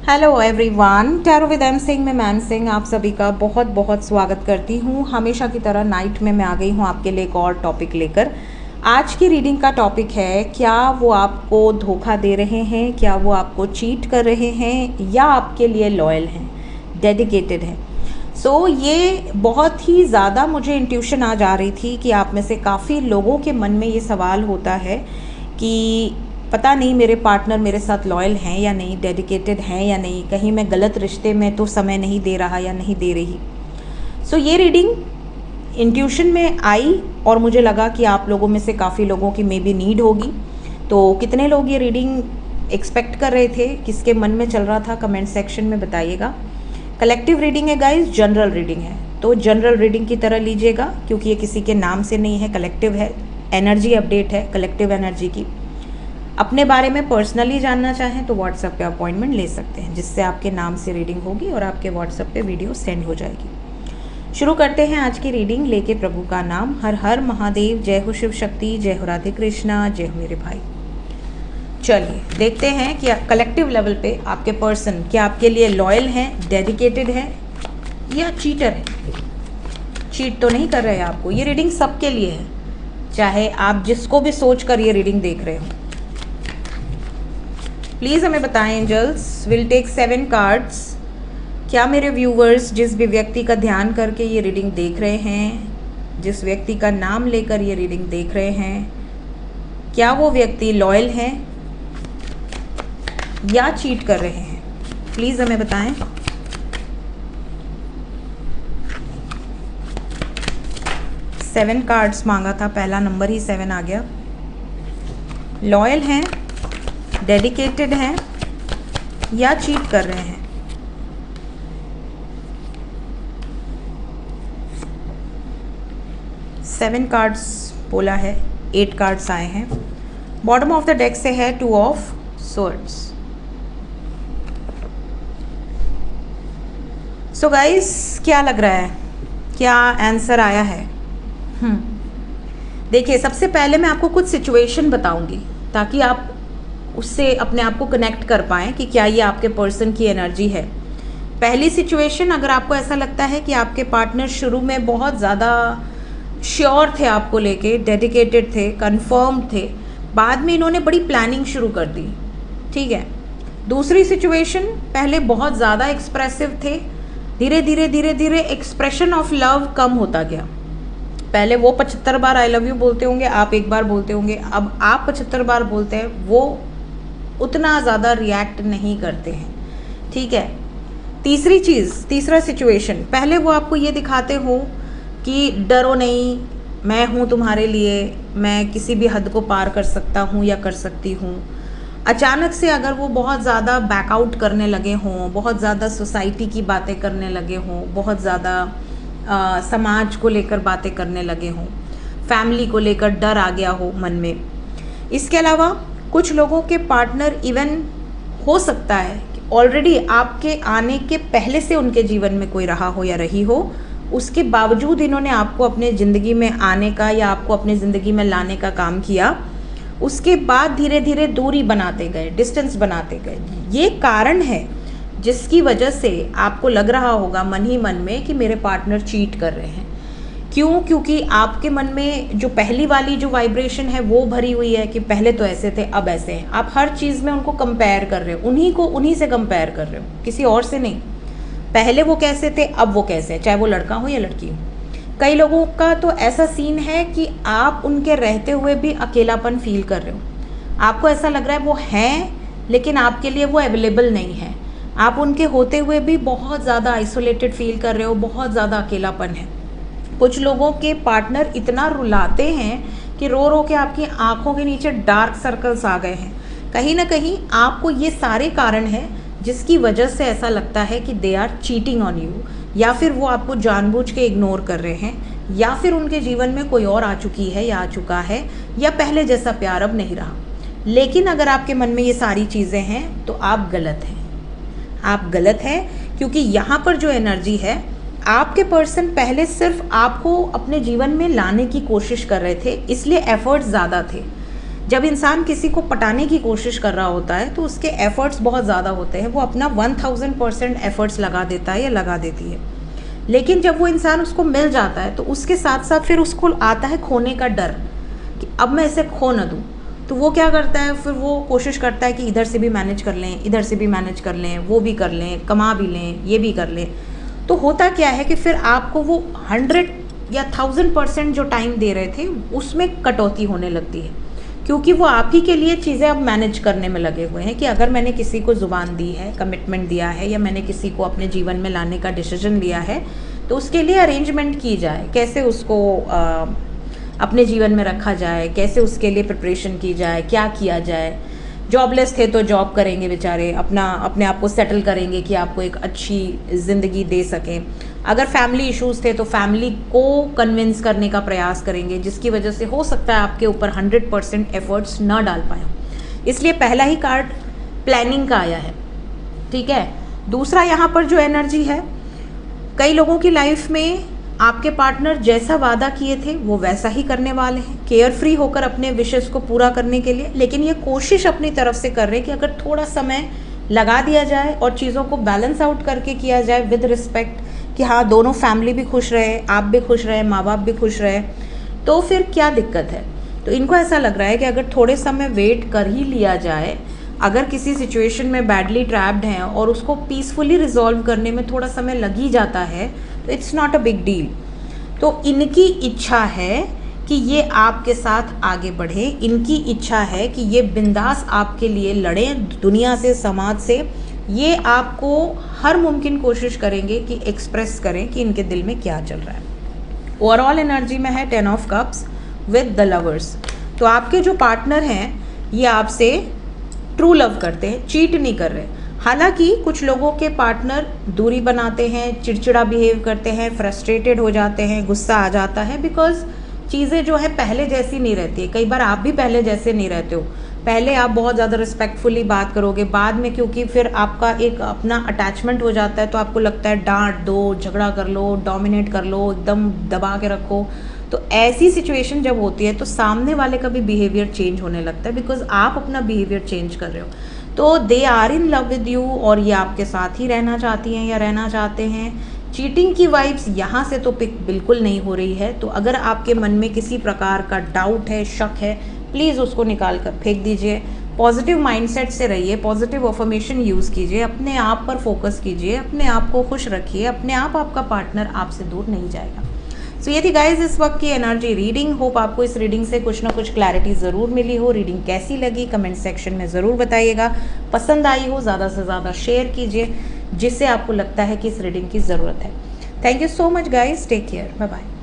Hello everyone, tarot with M Singh में ma'am Singh आप सभी का बहुत बहुत स्वागत करती हूँ। हमेशा की तरह नाइट में मैं आ गई हूँ आपके लिए एक और टॉपिक लेकर। आज की रीडिंग का टॉपिक है, क्या वो आपको धोखा दे रहे हैं, क्या वो आपको चीट कर रहे हैं या आपके लिए लॉयल हैं, डेडिकेटेड हैं। सो ये बहुत ही ज़्यादा मुझे इंट्यूशन आ जा रही थी कि आप में से काफ़ी लोगों के मन में ये सवाल होता है कि पता नहीं मेरे पार्टनर मेरे साथ लॉयल हैं या नहीं, डेडिकेटेड हैं या नहीं, कहीं मैं गलत रिश्ते में तो समय नहीं दे रहा या नहीं दे रही। सो ये रीडिंग इंट्यूशन में आई और मुझे लगा कि आप लोगों में से काफ़ी लोगों की मे बी नीड होगी। तो कितने लोग ये रीडिंग एक्सपेक्ट कर रहे थे, किसके मन में चल रहा था, कमेंट सेक्शन में बताइएगा। कलेक्टिव रीडिंग है गाइज, जनरल रीडिंग है, तो जनरल रीडिंग की तरह लीजिएगा क्योंकि ये किसी के नाम से नहीं है, कलेक्टिव है, एनर्जी अपडेट है कलेक्टिव एनर्जी की। अपने बारे में पर्सनली जानना चाहें तो व्हाट्सएप पे अपॉइंटमेंट ले सकते हैं, जिससे आपके नाम से रीडिंग होगी और आपके व्हाट्सएप पे वीडियो सेंड हो जाएगी। शुरू करते हैं आज की रीडिंग लेके प्रभु का नाम। हर हर महादेव, जय हो शिव शक्ति, जय हो राधे कृष्णा, जय हो मेरे भाई। चलिए देखते हैं कि कलेक्टिव लेवल पे आपके पर्सन क्या आपके लिए लॉयल हैं, डेडिकेटेड है या चीटर है। चीट तो नहीं कर रहे हैं आपको। ये रीडिंग सबके लिए है, चाहे आप जिसको भी सोच कर ये रीडिंग देख रहे हो। प्लीज़ हमें बताएं एंजल्स। Will take 7 cards. क्या मेरे व्यूवर्स जिस भी व्यक्ति का ध्यान करके ये रीडिंग देख रहे हैं, जिस व्यक्ति का नाम लेकर ये रीडिंग देख रहे हैं, क्या वो व्यक्ति लॉयल है या चीट कर रहे हैं, प्लीज़ हमें बताएं। सेवन कार्ड्स मांगा था, पहला नंबर ही 7 आ गया। लॉयल हैं, डेडिकेटेड हैं या चीट कर रहे हैं। सेवन कार्ड्स बोला है, 8 कार्ड्स आए हैं। बॉटम ऑफ द डेक से है 2 ऑफ सॉर्ड्स। सो गाइस, क्या लग रहा है, क्या आंसर आया है? देखिए, सबसे पहले मैं आपको कुछ सिचुएशन बताऊंगी ताकि आप उससे अपने आप को कनेक्ट कर पाएँ कि क्या ये आपके पर्सन की एनर्जी है। पहली सिचुएशन, अगर आपको ऐसा लगता है कि आपके पार्टनर शुरू में बहुत ज़्यादा श्योर थे आपको लेके, डेडिकेटेड थे, कंफर्म थे, बाद में इन्होंने बड़ी प्लानिंग शुरू कर दी, ठीक है। दूसरी सिचुएशन, पहले बहुत ज़्यादा एक्सप्रेसिव थे, धीरे धीरे धीरे धीरे एक्सप्रेशन ऑफ लव कम होता गया। पहले वो 75 बार आई लव यू बोलते होंगे, आप 1 बार बोलते होंगे, अब आप 75 बार बोलते हैं, वो उतना ज़्यादा रिएक्ट नहीं करते हैं, ठीक है। तीसरी चीज़, तीसरा सिचुएशन, पहले वो आपको ये दिखाते हो कि डरो नहीं, मैं हूँ तुम्हारे लिए, मैं किसी भी हद को पार कर सकता हूँ या कर सकती हूँ। अचानक से अगर वो बहुत ज़्यादा बैकआउट करने लगे हों, बहुत ज़्यादा सोसाइटी की बातें करने लगे हों, बहुत ज़्यादा समाज को लेकर बातें करने लगे हों, फैमिली को लेकर डर आ गया हो मन में। इसके अलावा कुछ लोगों के पार्टनर इवन हो सकता है कि ऑलरेडी आपके आने के पहले से उनके जीवन में कोई रहा हो या रही हो, उसके बावजूद इन्होंने आपको अपने ज़िंदगी में आने का या आपको अपनी ज़िंदगी में लाने का काम किया। उसके बाद धीरे धीरे दूरी बनाते गए, डिस्टेंस बनाते गए। ये कारण है जिसकी वजह से आपको लग रहा होगा मन ही मन में कि मेरे पार्टनर चीट कर रहे हैं। क्यों? क्योंकि आपके मन में जो पहली वाली जो वाइब्रेशन है वो भरी हुई है कि पहले तो ऐसे थे, अब ऐसे हैं। आप हर चीज़ में उनको कंपेयर कर रहे हो, उन्हीं से कंपेयर कर रहे हो, किसी और से नहीं। पहले वो कैसे थे, अब वो कैसे हैं, चाहे वो लड़का हो या लड़की हो। कई लोगों का तो ऐसा सीन है कि आप उनके रहते हुए भी अकेलापन फील कर रहे हो। आपको ऐसा लग रहा है वो हैं लेकिन आपके लिए वो अवेलेबल नहीं है। आप उनके होते हुए भी बहुत ज़्यादा आइसोलेटेड फील कर रहे हो, बहुत ज़्यादा अकेलापन है। कुछ लोगों के पार्टनर इतना रुलाते हैं कि रो रो के आपकी आंखों के नीचे डार्क सर्कल्स आ गए हैं। कहीं ना कहीं आपको ये सारे कारण हैं जिसकी वजह से ऐसा लगता है कि they are cheating on you, या फिर वो आपको जानबूझ के इग्नोर कर रहे हैं, या फिर उनके जीवन में कोई और आ चुकी है या आ चुका है, या पहले जैसा प्यार अब नहीं रहा। लेकिन अगर आपके मन में ये सारी चीज़ें हैं तो आप गलत हैं। आप गलत हैं क्योंकि यहाँ पर जो एनर्जी है, आपके पर्सन पहले सिर्फ आपको अपने जीवन में लाने की कोशिश कर रहे थे, इसलिए एफर्ट्स ज़्यादा थे। जब इंसान किसी को पटाने की कोशिश कर रहा होता है तो उसके एफर्ट्स बहुत ज़्यादा होते हैं, वो अपना 1000% एफर्ट्स लगा देता है या लगा देती है। लेकिन जब वो इंसान उसको मिल जाता है तो उसके साथ साथ फिर उसको आता है खोने का डर कि अब मैं इसे खो न दूँ। तो वो क्या करता है, फिर वो कोशिश करता है कि इधर से भी मैनेज कर लें, इधर से भी मैनेज कर लें, वो भी कर लें, कमा भी लें, ये भी कर लें। तो होता क्या है कि फिर आपको वो 100 या 1000% जो टाइम दे रहे थे उसमें कटौती होने लगती है, क्योंकि वो आप ही के लिए चीज़ें अब मैनेज करने में लगे हुए हैं कि अगर मैंने किसी को ज़ुबान दी है, कमिटमेंट दिया है, या मैंने किसी को अपने जीवन में लाने का डिसीजन लिया है, तो उसके लिए अरेंजमेंट की जाए, कैसे उसको अपने जीवन में रखा जाए, कैसे उसके लिए प्रिपरेशन की जाए, क्या किया जाए। जॉबलेस थे तो जॉब करेंगे बेचारे, अपने आप को सेटल करेंगे कि आपको एक अच्छी ज़िंदगी दे सकें। अगर फैमिली इश्यूज़ थे तो फैमिली को कन्विंस करने का प्रयास करेंगे, जिसकी वजह से हो सकता है आपके ऊपर 100% एफर्ट्स ना डाल पाएँ। इसलिए पहला ही कार्ड प्लानिंग का आया है, ठीक है। दूसरा यहाँ पर जो एनर्जी है, कई लोगों की लाइफ में आपके पार्टनर जैसा वादा किए थे वो वैसा ही करने वाले हैं, केयर फ्री होकर अपने विशेष को पूरा करने के लिए। लेकिन ये कोशिश अपनी तरफ से कर रहे हैं कि अगर थोड़ा समय लगा दिया जाए और चीज़ों को बैलेंस आउट करके किया जाए विद रिस्पेक्ट, कि हाँ दोनों फैमिली भी खुश रहे, आप भी खुश रहे, माँ बाप भी खुश रहे, तो फिर क्या दिक्कत है। तो इनको ऐसा लग रहा है कि अगर थोड़े समय वेट कर ही लिया जाए, अगर किसी सिचुएशन में बैडली ट्रैप्ड हैं और उसको पीसफुली रिजॉल्व करने में थोड़ा समय लग ही जाता है, तो it's not a big deal. तो इनकी इच्छा है कि ये आपके साथ आगे बढ़े, इनकी इच्छा है कि ये बिंदास आपके लिए लड़ें, दुनिया से, समाज से। ये आपको हर मुमकिन कोशिश करेंगे कि एक्सप्रेस करें कि इनके दिल में क्या चल रहा है। ओवरऑल एनर्जी में है 10 of cups with the lovers. तो आपके जो पार्टनर हैं ये आपसे ट्रू लव करते हैं, चीट नहीं कर रहे। हालांकि कुछ लोगों के पार्टनर दूरी बनाते हैं, चिड़चिड़ा बिहेव करते हैं, फ्रस्ट्रेटेड हो जाते हैं, गुस्सा आ जाता है, बिकॉज चीज़ें जो है पहले जैसी नहीं रहती है। कई बार आप भी पहले जैसे नहीं रहते हो। पहले आप बहुत ज़्यादा रिस्पेक्टफुली बात करोगे, बाद में क्योंकि फिर आपका एक अपना अटैचमेंट हो जाता है तो आपको लगता है डांट दो, झगड़ा कर लो, डोमिनेट कर लो, एकदम दबा के रखो। तो ऐसी सिचुएशन जब होती है तो सामने वाले का भी बिहेवियर चेंज होने लगता है, बिकॉज आप अपना बिहेवियर चेंज कर रहे हो। तो they are in love with you और ये आपके साथ ही रहना चाहती हैं या रहना चाहते हैं। चीटिंग की वाइब्स यहाँ से तो पिक बिल्कुल नहीं हो रही है। तो अगर आपके मन में किसी प्रकार का डाउट है, शक है, प्लीज़ उसको निकाल कर फेंक दीजिए। पॉजिटिव माइंडसेट से रहिए, पॉजिटिव अफर्मेशन यूज़ कीजिए, अपने आप पर फोकस कीजिए, अपने आप को खुश रखिए, अपने आप आपका पार्टनर आपसे दूर नहीं जाएगा। सो ये थी गाइज इस वक्त की एनर्जी रीडिंग। होप आपको इस रीडिंग से कुछ ना कुछ क्लैरिटी ज़रूर मिली हो। रीडिंग कैसी लगी कमेंट सेक्शन में ज़रूर बताइएगा। पसंद आई हो ज़्यादा से ज़्यादा शेयर कीजिए जिससे आपको लगता है कि इस रीडिंग की ज़रूरत है। Thank you so much guys, take care, bye bye.